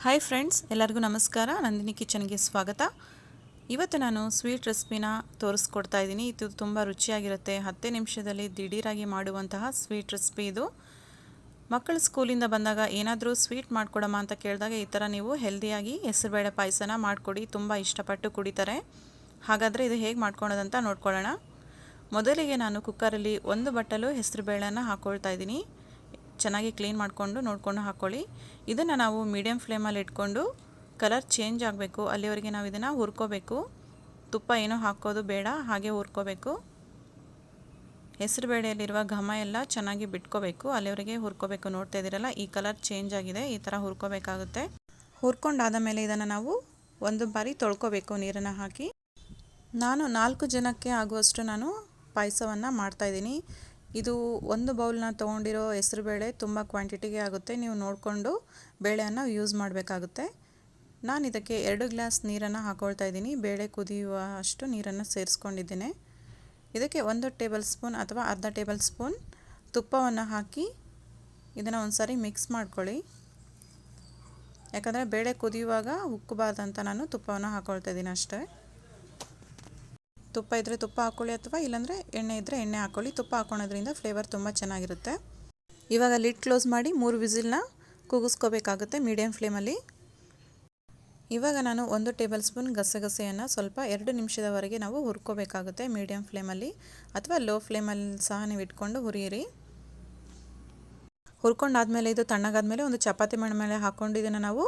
Hi friends, ಎಲ್ಲರಿಗೂ ನಮಸ್ಕಾರ. ನಂದಿನಿ ಕಿಚನ್ಗೆ ಸ್ವಾಗತ. ಇವತ್ತು ನಾನು ಸ್ವೀಟ್ ರೆಸಿಪಿನ ತೋರಿಸ್ಕೊಡ್ತಾ ಇದ್ದೀನಿ. ಇದು ತುಂಬ ರುಚಿಯಾಗಿರುತ್ತೆ. 10 ನಿಮಿಷದಲ್ಲಿ ದಿಢೀರಾಗಿ ಮಾಡುವಂತಹ ಸ್ವೀಟ್ ರೆಸಿಪಿ ಇದು. ಮಕ್ಕಳು ಸ್ಕೂಲಿಂದ ಬಂದಾಗ ಏನಾದರೂ ಸ್ವೀಟ್ ಮಾಡಿಕೊಡಮ್ಮ ಅಂತ ಕೇಳಿದಾಗ ಈ ಥರ ನೀವು ಹೆಲ್ದಿಯಾಗಿ ಹೆಸರುಬೇಳೆ ಪಾಯಸನ ಮಾಡಿಕೊಡಿ. ತುಂಬ ಇಷ್ಟಪಟ್ಟು ಕುಡಿತಾರೆ. ಹಾಗಾದರೆ ಇದು ಹೇಗೆ ಮಾಡ್ಕೊಳೋದಂತ ನೋಡ್ಕೊಳ್ಳೋಣ. ಮೊದಲಿಗೆ ನಾನು ಕುಕ್ಕರಲ್ಲಿ 1 ಬಟ್ಟಲು ಹೆಸರುಬೇಳೆನ ಹಾಕ್ಕೊಳ್ತಾ ಇದ್ದೀನಿ. ಚೆನ್ನಾಗಿ ಕ್ಲೀನ್ ಮಾಡಿಕೊಂಡು ನೋಡಿಕೊಂಡು ಹಾಕ್ಕೊಳ್ಳಿ. ಇದನ್ನು ನಾವು ಮೀಡಿಯಮ್ ಫ್ಲೇಮಲ್ಲಿ ಇಟ್ಕೊಂಡು ಕಲರ್ ಚೇಂಜ್ ಆಗಬೇಕು ಅಲ್ಲಿವರೆಗೆ ನಾವು ಇದನ್ನು ಹುರ್ಕೋಬೇಕು. ತುಪ್ಪ ಏನೂ ಹಾಕೋದು ಬೇಡ, ಹಾಗೆ ಹುರ್ಕೋಬೇಕು. ಹೆಸರುಬೇಳೆಯಲ್ಲಿರುವ ಘಮ ಎಲ್ಲ ಚೆನ್ನಾಗಿ ಬಿಟ್ಕೋಬೇಕು, ಅಲ್ಲಿವರೆಗೆ ಹುರ್ಕೋಬೇಕು. ನೋಡ್ತಾ ಇದ್ದೀರಲ್ಲ, ಈ ಕಲರ್ ಚೇಂಜ್ ಆಗಿದೆ. ಈ ಥರ ಹುರ್ಕೋಬೇಕಾಗುತ್ತೆ. ಹುರ್ಕೊಂಡಾದ ಮೇಲೆ ಇದನ್ನು ನಾವು 1 ಬಾರಿ ತೊಳ್ಕೊಬೇಕು ನೀರನ್ನು ಹಾಕಿ. ನಾನು 4 ಜನಕ್ಕೆ ಆಗುವಷ್ಟು ನಾನು ಪಾಯಸವನ್ನು ಮಾಡ್ತಾಯಿದ್ದೀನಿ. ಇದು 1 ಬೌಲ್ನ ತೊಗೊಂಡಿರೋ ಹೆಸರುಬೇಳೆ ತುಂಬ ಕ್ವಾಂಟಿಟಿಗೆ ಆಗುತ್ತೆ. ನೀವು ನೋಡಿಕೊಂಡು ಬೇಳೆಯನ್ನು ಯೂಸ್ ಮಾಡಬೇಕಾಗುತ್ತೆ. ನಾನು ಇದಕ್ಕೆ 2 ಗ್ಲಾಸ್ ನೀರನ್ನು ಹಾಕ್ಕೊಳ್ತಾ ಇದ್ದೀನಿ. ಬೇಳೆ ಕುದಿಯುವ ಅಷ್ಟು ನೀರನ್ನು ಸೇರಿಸ್ಕೊಂಡಿದ್ದೇನೆ. ಇದಕ್ಕೆ 1 ಟೇಬಲ್ ಸ್ಪೂನ್ ಅಥವಾ ಅರ್ಧ ಟೇಬಲ್ ಸ್ಪೂನ್ ತುಪ್ಪವನ್ನು ಹಾಕಿ ಇದನ್ನು ಒಂದು ಸಾರಿ ಮಿಕ್ಸ್ ಮಾಡ್ಕೊಳ್ಳಿ. ಯಾಕಂದರೆ ಬೇಳೆ ಕುದಿಯುವಾಗ ಉಕ್ಕಬಾರ್ದಂತ ನಾನು ತುಪ್ಪವನ್ನು ಹಾಕ್ಕೊಳ್ತಾ ಇದ್ದೀನಿ ಅಷ್ಟೇ. ತುಪ್ಪ ಇದ್ದರೆ ತುಪ್ಪ ಹಾಕ್ಕೊಳ್ಳಿ, ಅಥವಾ ಇಲ್ಲಾಂದರೆ ಎಣ್ಣೆ ಇದ್ದರೆ ಎಣ್ಣೆ ಹಾಕ್ಕೊಳ್ಳಿ. ತುಪ್ಪ ಹಾಕ್ಕೊಳ್ಳೋದ್ರಿಂದ ಫ್ಲೇವರ್ ತುಂಬ ಚೆನ್ನಾಗಿರುತ್ತೆ. ಇವಾಗ ಲಿಡ್ ಕ್ಲೋಸ್ ಮಾಡಿ 3 ವಿಸಿಲ್ನ ಕೂಗಿಸ್ಕೋಬೇಕಾಗುತ್ತೆ ಮೀಡಿಯಮ್ ಫ್ಲೇಮಲ್ಲಿ. ಇವಾಗ ನಾನು 1 ಟೇಬಲ್ ಸ್ಪೂನ್ ಗಸಗಸೆಯನ್ನು ಸ್ವಲ್ಪ 2 ನಿಮಿಷದವರೆಗೆ ನಾವು ಹುರ್ಕೋಬೇಕಾಗುತ್ತೆ ಮೀಡಿಯಮ್ ಫ್ಲೇಮಲ್ಲಿ, ಅಥವಾ ಲೋ ಫ್ಲೇಮಲ್ಲಿ ಸಹ ನೀವು ಇಟ್ಕೊಂಡು ಹುರಿಯಿರಿ. ಹುರ್ಕೊಂಡಾದಮೇಲೆ ಇದು ತಣ್ಣಗಾದ್ಮೇಲೆ ಒಂದು ಚಪಾತಿ ಮಣೆ ಮೇಲೆ ಹಾಕ್ಕೊಂಡು ಇದನ್ನು ನಾವು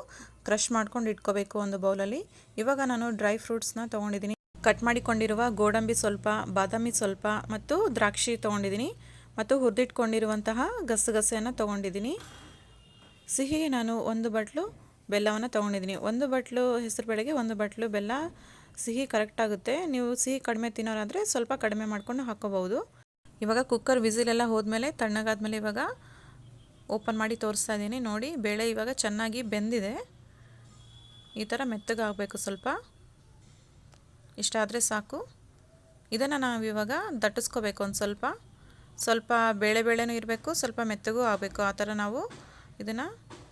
ಕ್ರಷ್ ಮಾಡ್ಕೊಂಡು ಇಟ್ಕೋಬೇಕು ಒಂದು ಬೌಲಲ್ಲಿ. ಇವಾಗ ನಾನು ಡ್ರೈ ಫ್ರೂಟ್ಸ್ನ ತೊಗೊಂಡಿದ್ದೀನಿ. ಕಟ್ ಮಾಡಿಕೊಂಡಿರುವ ಗೋಡಂಬಿ ಸ್ವಲ್ಪ, ಬಾದಾಮಿ ಸ್ವಲ್ಪ ಮತ್ತು ದ್ರಾಕ್ಷಿ ತೊಗೊಂಡಿದ್ದೀನಿ, ಮತ್ತು ಹುರಿದಿಟ್ಕೊಂಡಿರುವಂತಹ ಗಸಗಸೆಯನ್ನು ತೊಗೊಂಡಿದ್ದೀನಿ. ಸಿಹಿಗೆ ನಾನು 1 ಬಟ್ಲು ಬೆಲ್ಲವನ್ನು ತೊಗೊಂಡಿದ್ದೀನಿ. 1 ಬಟ್ಲು ಹೆಸರುಬೇಳೆಗೆ 1 ಬಟ್ಲು ಬೆಲ್ಲ ಸಿಹಿ ಕರೆಕ್ಟ್ ಆಗುತ್ತೆ. ನೀವು ಸಿಹಿ ಕಡಿಮೆ ತಿನ್ನೋರಾದರೆ ಸ್ವಲ್ಪ ಕಡಿಮೆ ಮಾಡ್ಕೊಂಡು ಹಾಕ್ಕೋಬಹುದು. ಇವಾಗ ಕುಕ್ಕರ್ ವಿಸಿಲೆಲ್ಲ ಹೋದ್ಮೇಲೆ ತಣ್ಣಗಾದ್ಮೇಲೆ ಇವಾಗ ಓಪನ್ ಮಾಡಿ ತೋರಿಸ್ತಾ ಇದ್ದೀನಿ. ನೋಡಿ, ಬೇಳೆ ಇವಾಗ ಚೆನ್ನಾಗಿ ಬೆಂದಿದೆ. ಈ ಥರ ಮೆತ್ತಗಾಗಬೇಕು. ಇಷ್ಟಾದರೆ ಸಾಕು. ಇದನ್ನು ನಾವು ಇವಾಗ ದಟ್ಟಿಸ್ಕೋಬೇಕು. ಒಂದು ಸ್ವಲ್ಪ ಬೇಳೆನೂ ಇರಬೇಕು, ಸ್ವಲ್ಪ ಮೆತ್ತಗೂ ಆಗಬೇಕು. ಆ ಥರ ನಾವು ಇದನ್ನು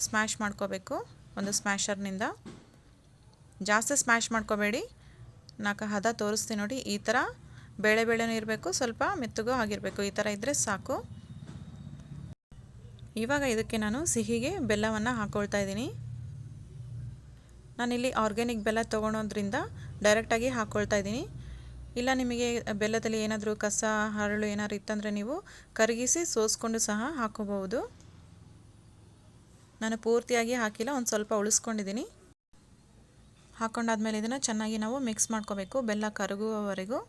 ಸ್ಮ್ಯಾಶ್ ಮಾಡ್ಕೋಬೇಕು ಒಂದು ಸ್ಮ್ಯಾಶರ್ನಿಂದ. ಜಾಸ್ತಿ ಸ್ಮ್ಯಾಶ್ ಮಾಡ್ಕೋಬೇಡಿ. ನಾಲ್ಕು ಹದ ತೋರಿಸ್ತೀನಿ ನೋಡಿ. ಈ ಥರ ಬೇಳೆನೂ ಇರಬೇಕು, ಸ್ವಲ್ಪ ಮೆತ್ತಗೂ ಆಗಿರಬೇಕು. ಈ ಥರ ಇದ್ದರೆ ಸಾಕು. ಇವಾಗ ಇದಕ್ಕೆ ನಾನು ಸಿಹಿಗೆ ಬೆಲ್ಲವನ್ನು ಹಾಕ್ಕೊಳ್ತಾ ಇದ್ದೀನಿ. ನಾನಿಲ್ಲಿ ಆರ್ಗ್ಯಾನಿಕ್ ಬೆಲ್ಲ ತೊಗೊಳೋದ್ರಿಂದ ಡೈರೆಕ್ಟಾಗಿ ಹಾಕ್ಕೊಳ್ತಾ ಇದ್ದೀನಿ. ಇಲ್ಲ ನಿಮಗೆ ಬೆಲ್ಲದಲ್ಲಿ ಏನಾದರೂ ಕಸ ಹರಳು ಏನಾದ್ರು ಇತ್ತಂದರೆ ನೀವು ಕರಗಿಸಿ ಸೋಸ್ಕೊಂಡು ಸಹ ಹಾಕ್ಕೋಬಹುದು. ನಾನು ಪೂರ್ತಿಯಾಗಿ ಹಾಕಿಲ್ಲ, ಒಂದು ಸ್ವಲ್ಪ ಉಳಿಸ್ಕೊಂಡಿದ್ದೀನಿ. ಹಾಕ್ಕೊಂಡಾದ್ಮೇಲೆ ಇದನ್ನು ಚೆನ್ನಾಗಿ ನಾವು ಮಿಕ್ಸ್ ಮಾಡ್ಕೋಬೇಕು ಬೆಲ್ಲ ಕರಗುವವರೆಗೂ.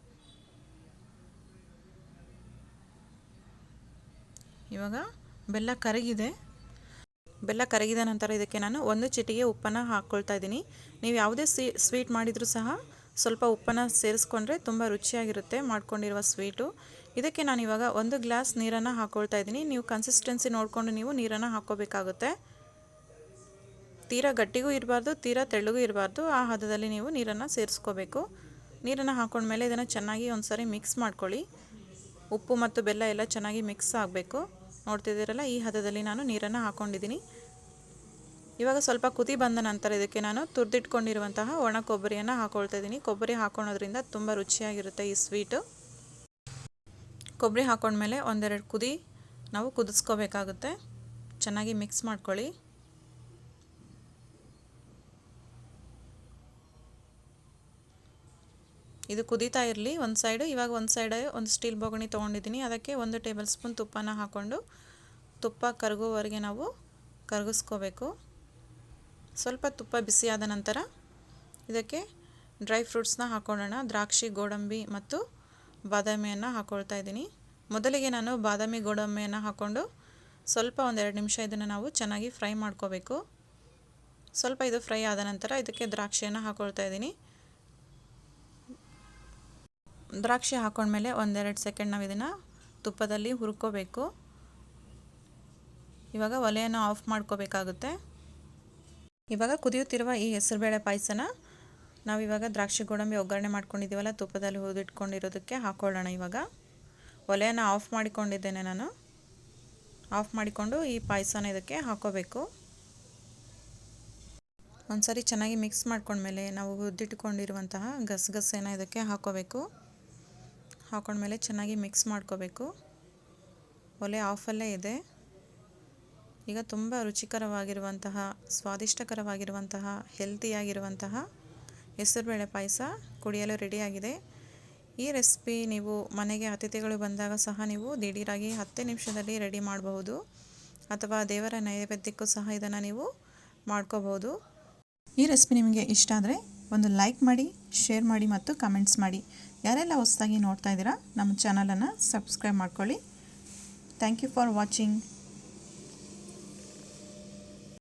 ಇವಾಗ ಬೆಲ್ಲ ಕರಗಿದೆ. ಬೆಲ್ಲ ಕರಗಿದ ನಂತರ ಇದಕ್ಕೆ ನಾನು 1 ಚಿಟಿಕೆ ಉಪ್ಪನ್ನು ಹಾಕ್ಕೊಳ್ತಾ ಇದ್ದೀನಿ. ನೀವು ಯಾವುದೇ ಸ್ವೀಟ್ ಮಾಡಿದರೂ ಸಹ ಸ್ವಲ್ಪ ಉಪ್ಪನ್ನು ಸೇರಿಸ್ಕೊಂಡ್ರೆ ತುಂಬ ರುಚಿಯಾಗಿರುತ್ತೆ ಮಾಡ್ಕೊಂಡಿರುವ ಸ್ವೀಟು. ಇದಕ್ಕೆ ನಾನು ಇವಾಗ 1 ಗ್ಲಾಸ್ ನೀರನ್ನು ಹಾಕ್ಕೊಳ್ತಾ ಇದ್ದೀನಿ. ನೀವು ಕನ್ಸಿಸ್ಟೆನ್ಸಿ ನೋಡಿಕೊಂಡು ನೀವು ನೀರನ್ನು ಹಾಕ್ಕೋಬೇಕಾಗುತ್ತೆ. ತೀರಾ ಗಟ್ಟಿಗೂ ಇರಬಾರ್ದು, ತೀರಾ ತೆಳ್ಳಗೂ ಇರಬಾರ್ದು. ಆ ಹದದಲ್ಲಿ ನೀವು ನೀರನ್ನು ಸೇರಿಸ್ಕೋಬೇಕು. ನೀರನ್ನು ಹಾಕ್ಕೊಂಡ್ಮೇಲೆ ಇದನ್ನು ಚೆನ್ನಾಗಿ ಒಂದು ಸಾರಿ ಮಿಕ್ಸ್ ಮಾಡ್ಕೊಳ್ಳಿ. ಉಪ್ಪು ಮತ್ತು ಬೆಲ್ಲ ಎಲ್ಲ ಚೆನ್ನಾಗಿ ಮಿಕ್ಸ್ ಆಗಬೇಕು. ನೋಡ್ತಿದ್ದೀರಲ್ಲ, ಈ ಹದದಲ್ಲಿ ನಾನು ನೀರನ್ನು ಹಾಕ್ಕೊಂಡಿದ್ದೀನಿ. ಇವಾಗ ಸ್ವಲ್ಪ ಕುದಿ ಬಂದ ನಂತರ ಇದಕ್ಕೆ ನಾನು ತುರಿದಿಟ್ಕೊಂಡಿರುವಂತಹ ಒಣ ಕೊಬ್ಬರಿಯನ್ನು ಹಾಕ್ಕೊಳ್ತಾ ಇದ್ದೀನಿ. ಕೊಬ್ಬರಿ ಹಾಕ್ಕೊಳ್ಳೋದ್ರಿಂದ ತುಂಬ ರುಚಿಯಾಗಿರುತ್ತೆ ಈ ಸ್ವೀಟು. ಕೊಬ್ಬರಿ ಹಾಕ್ಕೊಂಡ್ಮೇಲೆ 1-2 ಕುದಿ ನಾವು ಕುದಿಸ್ಕೋಬೇಕಾಗುತ್ತೆ. ಚೆನ್ನಾಗಿ ಮಿಕ್ಸ್ ಮಾಡ್ಕೊಳ್ಳಿ. ಇದು ಕುದೀತಾ ಇರಲಿ ಒಂದು ಸೈಡು. ಇವಾಗ ಒಂದು ಒಂದು ಸ್ಟೀಲ್ ಬೊಗಣಿ ತೊಗೊಂಡಿದ್ದೀನಿ. ಅದಕ್ಕೆ 1 ಟೇಬಲ್ ಸ್ಪೂನ್ ತುಪ್ಪನ ಹಾಕ್ಕೊಂಡು ತುಪ್ಪ ಕರಗುವವರೆಗೆ ನಾವು ಕರಗಿಸ್ಕೋಬೇಕು. ಸ್ವಲ್ಪ ತುಪ್ಪ ಬಿಸಿಯಾದ ನಂತರ ಇದಕ್ಕೆ ಡ್ರೈ ಫ್ರೂಟ್ಸ್ನ ಹಾಕ್ಕೊಳ್ಳೋಣ. ದ್ರಾಕ್ಷಿ, ಗೋಡಂಬಿ ಮತ್ತು ಬಾದಾಮಿಯನ್ನು ಹಾಕ್ಕೊಳ್ತಾ ಇದ್ದೀನಿ. ಮೊದಲಿಗೆ ನಾನು ಬಾದಾಮಿ ಗೋಡಂಬಿಯನ್ನು ಹಾಕ್ಕೊಂಡು ಸ್ವಲ್ಪ 1-2 ನಿಮಿಷ ಇದನ್ನು ನಾವು ಚೆನ್ನಾಗಿ ಫ್ರೈ ಮಾಡ್ಕೋಬೇಕು. ಸ್ವಲ್ಪ ಇದು ಫ್ರೈ ಆದ ನಂತರ ಇದಕ್ಕೆ ದ್ರಾಕ್ಷಿಯನ್ನು ಹಾಕ್ಕೊಳ್ತಾ ಇದ್ದೀನಿ. ದ್ರಾಕ್ಷಿ ಹಾಕ್ಕೊಂಡ್ಮೇಲೆ 1-2 ಸೆಕೆಂಡ್ ನಾವು ಇದನ್ನು ತುಪ್ಪದಲ್ಲಿ ಹುರ್ಕೋಬೇಕು. ಇವಾಗ ಒಲೆಯನ್ನು ಆಫ್ ಮಾಡ್ಕೋಬೇಕಾಗುತ್ತೆ. ಇವಾಗ ಕುದಿಯುತ್ತಿರುವ ಈ ಹೆಸರುಬೇಳೆ ಪಾಯಸನ ನಾವಿವಾಗ ದ್ರಾಕ್ಷಿ ಗೋಡಂಬಿ ಒಗ್ಗರಣೆ ಮಾಡ್ಕೊಂಡಿದ್ದೀವಲ್ಲ, ತುಪ್ಪದಲ್ಲಿ ಹುರಿದಿಟ್ಕೊಂಡಿರೋದಕ್ಕೆ ಹಾಕ್ಕೊಳ್ಳೋಣ. ಇವಾಗ ಒಲೆಯನ್ನು ಆಫ್ ಮಾಡಿಕೊಂಡಿದ್ದೇನೆ ನಾನು. ಆಫ್ ಮಾಡಿಕೊಂಡು ಈ ಪಾಯಸನ ಇದಕ್ಕೆ ಹಾಕ್ಕೋಬೇಕು. ಒಂದ್ಸರಿ ಚೆನ್ನಾಗಿ ಮಿಕ್ಸ್ ಮಾಡ್ಕೊಂಡ್ಮೇಲೆ ನಾವು ಹುರಿದಿಟ್ಕೊಂಡಿರುವಂತಹ ಗಸಗಸೆನ ಇದಕ್ಕೆ ಹಾಕೋಬೇಕು. ಹಾಕೊಂಡ್ಮೇಲೆ ಚೆನ್ನಾಗಿ ಮಿಕ್ಸ್ ಮಾಡ್ಕೋಬೇಕು. ಒಲೆ ಆಫಲ್ಲೇ ಇದೆ. ಈಗ ತುಂಬ ರುಚಿಕರವಾಗಿರುವಂತಹ, ಸ್ವಾದಿಷ್ಟಕರವಾಗಿರುವಂತಹ, ಹೆಲ್ತಿಯಾಗಿರುವಂತಹ ಹೆಸರುಬೇಳೆ ಪಾಯಸ ಕುಡಿಯಲು ರೆಡಿಯಾಗಿದೆ. ಈ ರೆಸಿಪಿ ನೀವು ಮನೆಗೆ ಅತಿಥಿಗಳು ಬಂದಾಗ ಸಹ ನೀವು ದಿಢೀರಾಗಿ 10 ನಿಮಿಷದಲ್ಲಿ ರೆಡಿ ಮಾಡಬಹುದು, ಅಥವಾ ದೇವರ ನೈವೇದ್ಯಕ್ಕೂ ಸಹ ಇದನ್ನು ನೀವು ಮಾಡ್ಕೋಬಹುದು. ಈ ರೆಸಿಪಿ ನಿಮಗೆ ಇಷ್ಟ ಆದರೆ ಒಂದು ಲೈಕ್ ಮಾಡಿ, ಶೇರ್ ಮಾಡಿ ಮತ್ತು ಕಮೆಂಟ್ಸ್ ಮಾಡಿ. ಯಾರೆಲ್ಲ ಹೊಸದಾಗಿ ನೋಡ್ತಾ ಇದ್ದೀರಾ ನಮ್ಮ ಚಾನಲನ್ನು ಸಬ್ಸ್ಕ್ರೈಬ್ ಮಾಡ್ಕೊಳ್ಳಿ. Thank you for watching.